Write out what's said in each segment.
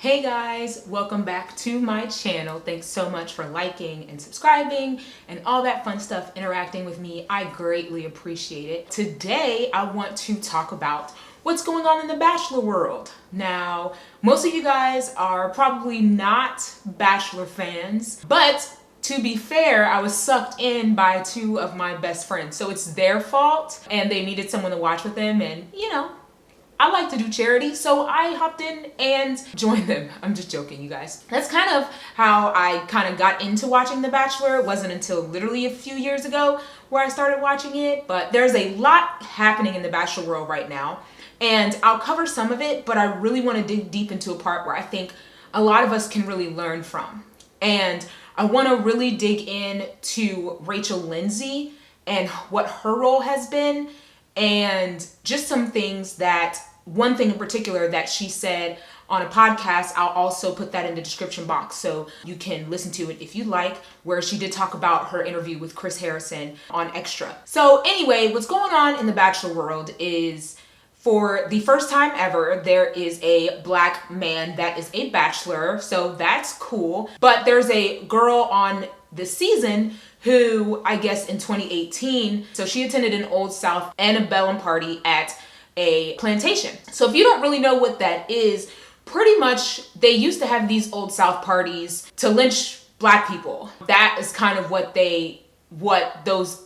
Hey guys, welcome back to my channel. Thanks so much for liking and subscribing and all that fun stuff, interacting with me. I greatly appreciate it. Today, I want to talk about what's going on in the Bachelor world. Now, most of you guys are probably not Bachelor fans, but to be fair, I was sucked in by two of my best friends. So it's their fault and they needed someone to watch with them, and I like to do charity, so I hopped in and joined them. I'm just joking, you guys. That's kind of how I kind of got into watching The Bachelor. It wasn't until literally a few years ago where I started watching it, but there's a lot happening in the Bachelor world right now, and I'll cover some of it, but I really want to dig deep into a part where I think a lot of us can really learn from. And I want to really dig into Lindsay and what her role has been, and just some things one thing in particular that she said on a podcast. I'll also put that in the description box so you can listen to it if you like, where she did talk about her interview with Chris Harrison on Extra. So anyway, what's going on in the Bachelor world is, for the first time ever, there is a black man that is a bachelor, so that's cool. But there's a girl on the season who, I guess in 2018, so she attended an Old South antebellum party at a plantation. So if you don't really know what that is, pretty much they used to have these Old South parties to lynch black people. That is kind of what those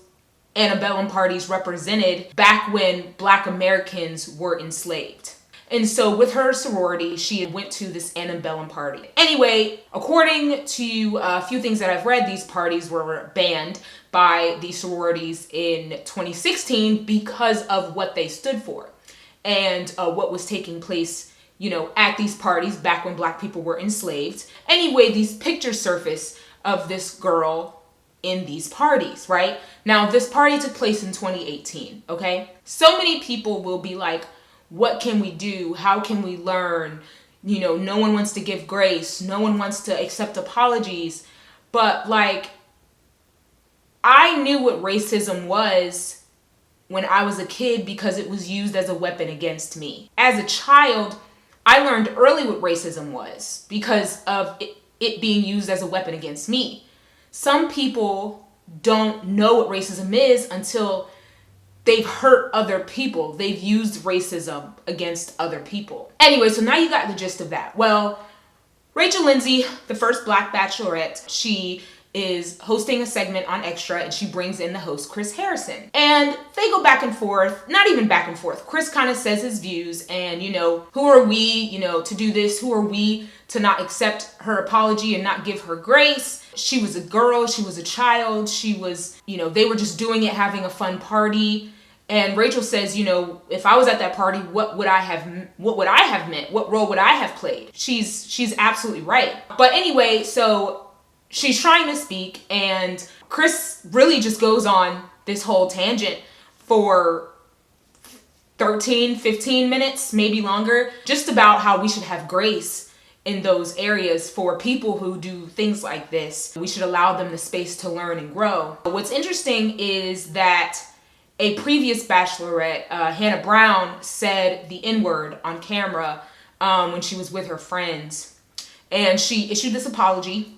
antebellum parties represented back when black Americans were enslaved. And so with her sorority, she went to this antebellum party. Anyway, according to a few things that I've read, these parties were banned by the sororities in 2016 because of what they stood for and what was taking place, at these parties back when black people were enslaved. Anyway, these pictures surface of this girl in these parties, right? Now, this party took place in 2018, okay? So many people will be like, what can we do? How can we learn? No one wants to give grace. No one wants to accept apologies. But I knew what racism was when I was a kid because it was used as a weapon against me. As a child, I learned early what racism was because of it being used as a weapon against me. Some people don't know what racism is until they've hurt other people. They've used racism against other people. Anyway, so now you got the gist of that. Well, Lindsay, the first black bachelorette, she is hosting a segment on Extra, and she brings in the host, Chris Harrison. And they go back and forth, not even back and forth. Chris kind of says his views and, who are we, to do this? Who are we to not accept her apology and not give her grace? She was a girl, she was a child, she was, they were just doing it, having a fun party. And Rachel says, if I was at that party, what would I have meant? What role would I have played? She's absolutely right. But anyway, so she's trying to speak, and Chris really just goes on this whole tangent for 13, 15 minutes, maybe longer, just about how we should have grace in those areas for people who do things like this. We should allow them the space to learn and grow. What's interesting is that a previous bachelorette, Hannah Brown, said the N-word on camera when she was with her friends. And she issued this apology.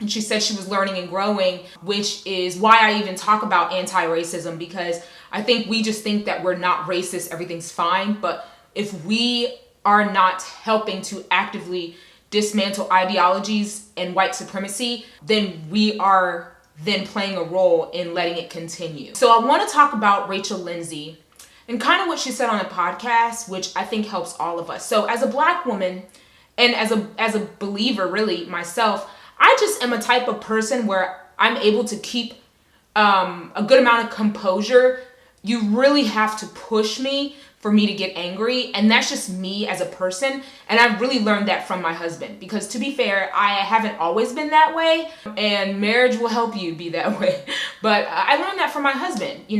And she said she was learning and growing, which is why I even talk about anti-racism, because I think we just think that we're not racist, everything's fine. But if we are not helping to actively dismantle ideologies and white supremacy, then we are then playing a role in letting it continue. So I want to talk about Lindsay and kind of what she said on a podcast, which I think helps all of us. So as a black woman and as a believer, really, myself, I just am a type of person where I'm able to keep a good amount of composure. You really have to push me for me to get angry, and that's just me as a person. And I've really learned that from my husband, because to be fair, I haven't always been that way, and marriage will help you be that way. But I learned that from my husband. You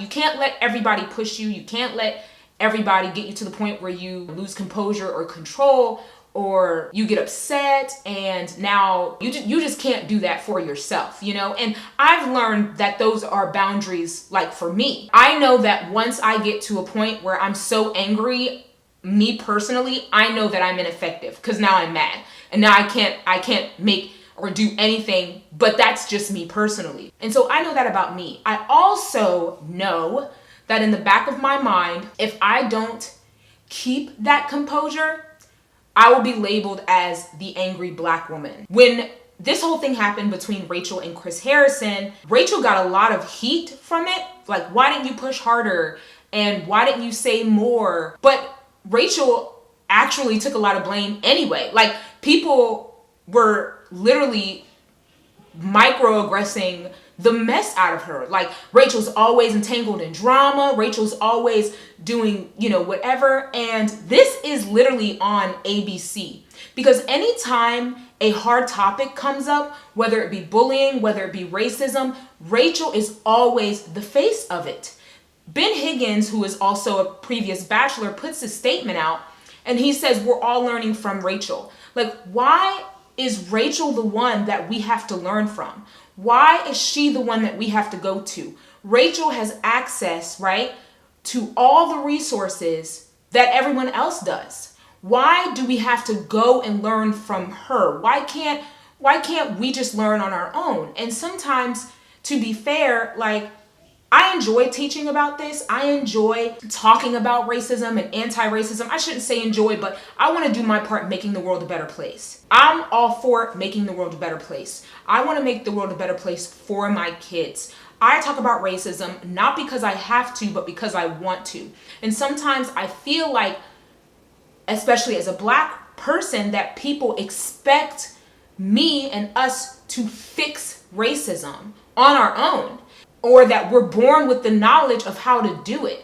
can't let everybody push you. You can't let everybody get you to the point where you lose composure or control, or you get upset, and now you just can't do that for yourself, And I've learned that those are boundaries, for me. I know that once I get to a point where I'm so angry me personally, I know that I'm ineffective because now I'm mad. And now I can't make or do anything, but that's just me personally. And so I know that about me. I also know that in the back of my mind, if I don't keep that composure, I will be labeled as the angry black woman. When this whole thing happened between Rachel and Chris Harrison, Rachel got a lot of heat from it. Like, why didn't you push harder? And why didn't you say more? But Rachel actually took a lot of blame anyway. Like, people were literally microaggressing the mess out of her. Like, Rachel's always entangled in drama. Rachel's always doing, whatever. And this is literally on ABC. Because anytime a hard topic comes up, whether it be bullying, whether it be racism, Rachel is always the face of it. Ben Higgins, who is also a previous Bachelor, puts a statement out and he says, we're all learning from Rachel. Like, why is Rachel the one that we have to learn from? Why is she the one that we have to go to? Rachel has access, right, to all the resources that everyone else does. Why do we have to go and learn from her? Why can't we just learn on our own? And sometimes, to be fair, like, I enjoy teaching about this. I enjoy talking about racism and anti-racism. I shouldn't say enjoy, but I want to do my part in making the world a better place. I'm all for making the world a better place. I want to make the world a better place for my kids. I talk about racism not because I have to, but because I want to. And sometimes I feel like, especially as a black person, that people expect me and us to fix racism on our own, or that we're born with the knowledge of how to do it.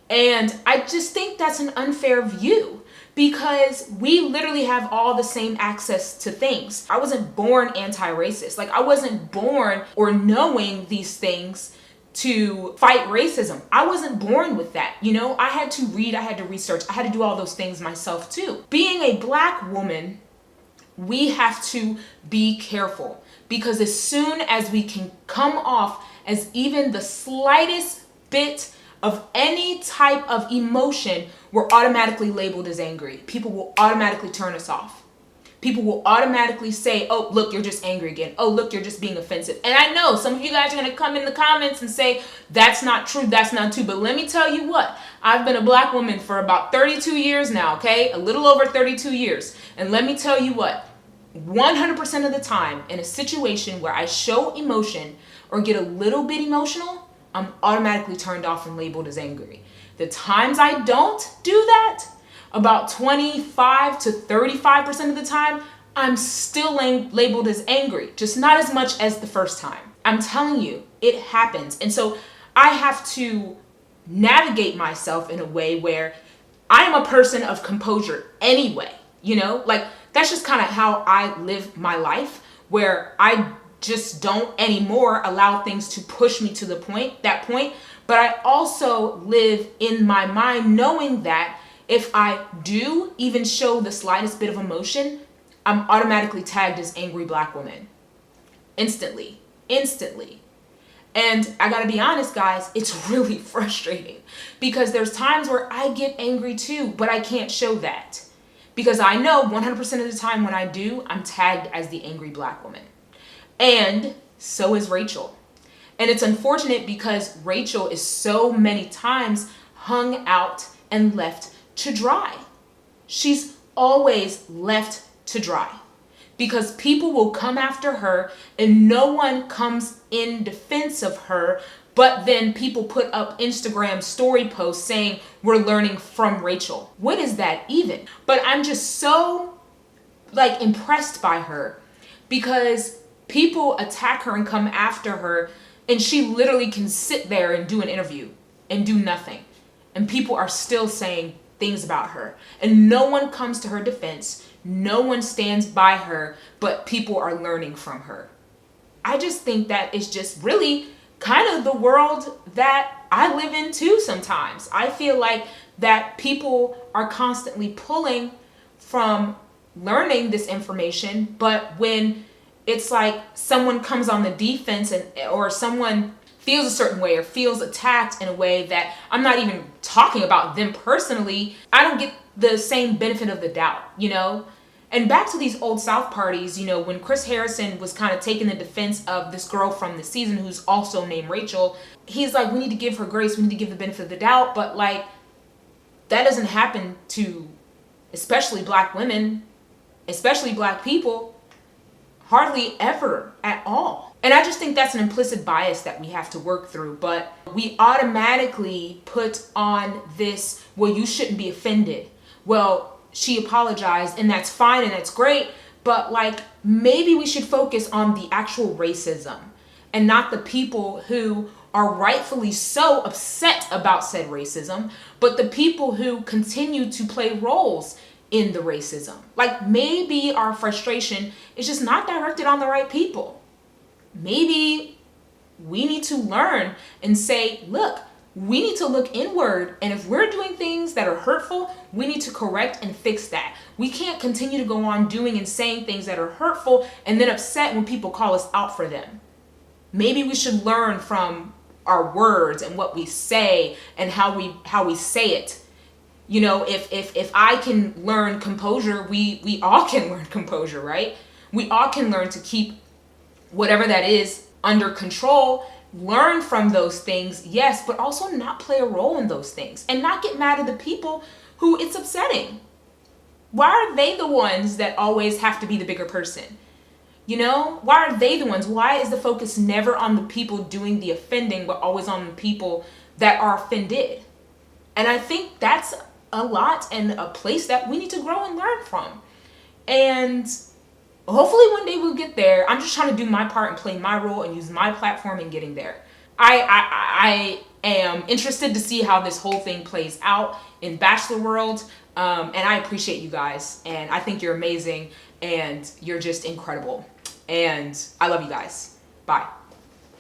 And I just think that's an unfair view, because we literally have all the same access to things. I wasn't born anti-racist. Like, I wasn't born or knowing these things to fight racism. I wasn't born with that. I had to read, I had to research, I had to do all those things myself too. Being a black woman, we have to be careful, because as soon as we can come off as even the slightest bit of any type of emotion, we're automatically labeled as angry. People will automatically turn us off. People will automatically say, oh, look, you're just angry again. Oh, look, you're just being offensive. And I know some of you guys are going to come in the comments and say, that's not true, that's not true. But let me tell you what, I've been a black woman for about 32 years now, okay? A little over 32 years. And let me tell you what, 100% of the time in a situation where I show emotion or get a little bit emotional, I'm automatically turned off and labeled as angry. The times I don't do that, about 25 to 35% of the time, I'm still labeled as angry, just not as much as the first time. I'm telling you, it happens. And so I have to navigate myself in a way where I'm a person of composure anyway, like, that's just kind of how I live my life, where I just don't anymore allow things to push me to that point. But I also live in my mind knowing that if I do even show the slightest bit of emotion, I'm automatically tagged as angry black woman. Instantly. And I gotta be honest, guys, it's really frustrating, because there's times where I get angry too, but I can't show that, because I know 100% of the time when I do, I'm tagged as the angry black woman. And so is Rachel. And it's unfortunate because Rachel is so many times hung out and left to dry. She's always left to dry, because people will come after her and no one comes in defense of her, but then people put up Instagram story posts saying we're learning from Rachel. What is that even? But I'm just so impressed by her, because people attack her and come after her, and she literally can sit there and do an interview and do nothing, and people are still saying things about her, and no one comes to her defense, no one stands by her, but people are learning from her. I just think that is just really kind of the world that I live in too sometimes. I feel like that people are constantly pulling from learning this information, but when it's like someone comes on the defense or someone feels a certain way or feels attacked in a way that I'm not even talking about them personally, I don't get the same benefit of the doubt, you know? And back to these old South parties, you know, when Chris Harrison was kind of taking the defense of this girl from the season who's also named Rachel, he's like, we need to give her grace, we need to give the benefit of the doubt, but like, that doesn't happen to especially Black women, especially Black people, hardly ever at all. And I just think that's an implicit bias that we have to work through. But we automatically put on this, well, you shouldn't be offended. Well, she apologized and that's fine and that's great. But like, maybe we should focus on the actual racism and not the people who are rightfully so upset about said racism, but the people who continue to play roles in the racism. Like, maybe our frustration is just not directed on the right people. Maybe we need to learn and say, look, we need to look inward, and if we're doing things that are hurtful, we need to correct and fix that. We can't continue to go on doing and saying things that are hurtful and then upset when people call us out for them. Maybe we should learn from our words and what we say and how we say it. You know, if I can learn composure, we all can learn composure, right? We all can learn to keep whatever that is under control, learn from those things, yes, but also not play a role in those things and not get mad at the people who it's upsetting. Why are they the ones that always have to be the bigger person? You know, why are they the ones? Why is the focus never on the people doing the offending, but always on the people that are offended? And I think that's a lot and a place that we need to grow and learn from. And hopefully one day we'll get there. I'm just trying to do my part and play my role and use my platform in getting there. I am interested to see how this whole thing plays out in Bachelor world. And I appreciate you guys. And I think you're amazing. And you're just incredible. And I love you guys. Bye.